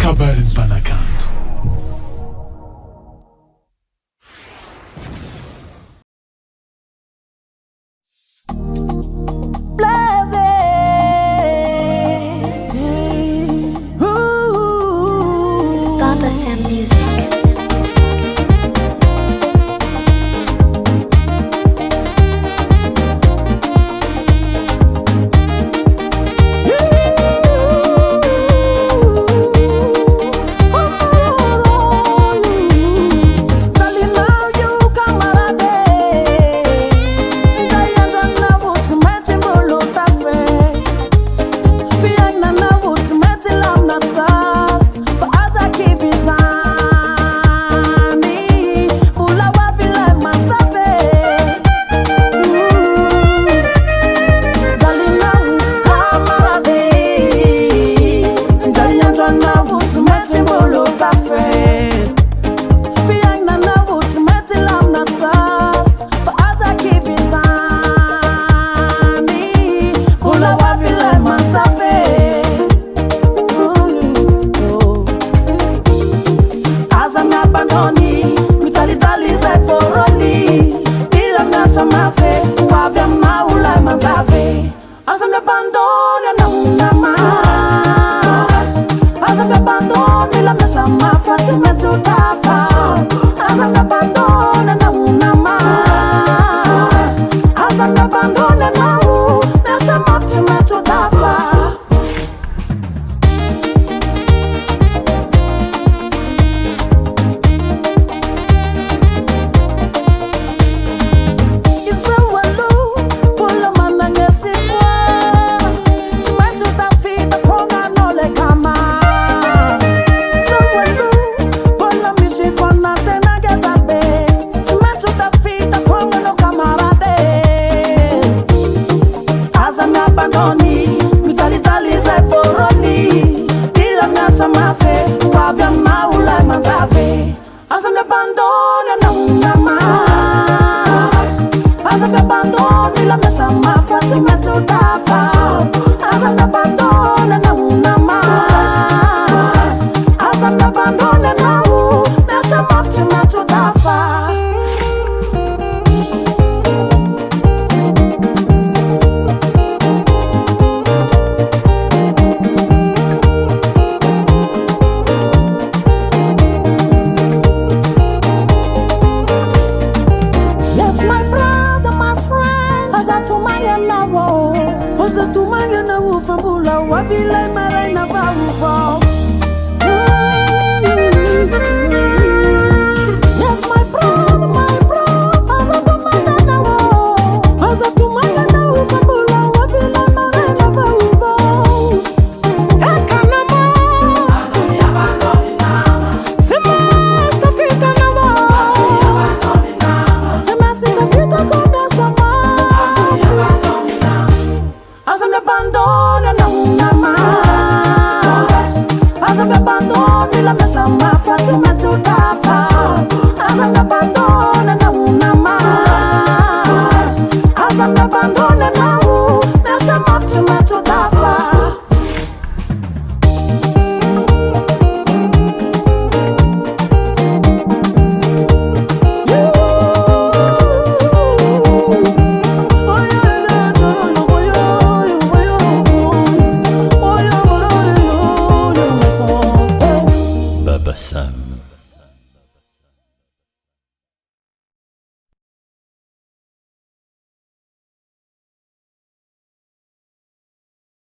KABARON'NY MPANAKANTO. Blaize, Papa Music. Aza Miabandonne, mitalitali zay foroli. Ila miasa mafe, uavya mnaula mazave. Aza Miabandonne na unama. Aza Miabandonne, ila miasa mafa, timetu tafa. Aza Miabandonne na unama. Aza Miabandonne na u, miasa mafa, timetu tafa. Aza Miabandonne, mitalitali zay foroli. Ila miasa mafe, uavya mnaula mazave. Aza Miabandonne na unama. Aza Miabandonne, ila miasa mafa, timetu tafa. Aza Miabandonne na unama. Aza Miabandonne na u, miasa mafa, timetu tafa. Oza tumanya na ufambula wavile marai na valuvo. Yes, my brother, Oza tumanya na wo. Oza tumanya na ufambula wavile marai na valuvo. Ekanamo Aza Miabandonne nama. Sema stafita na wo. Sema stafita komya sama. Aza Miabandonne na unama. Aza Miabandonne, la miasa mafa, timetu tafa. Aza Miabandonne na unama. Aza Miabandonne na u, miasa mafa, timetu tafa. Baba Sam.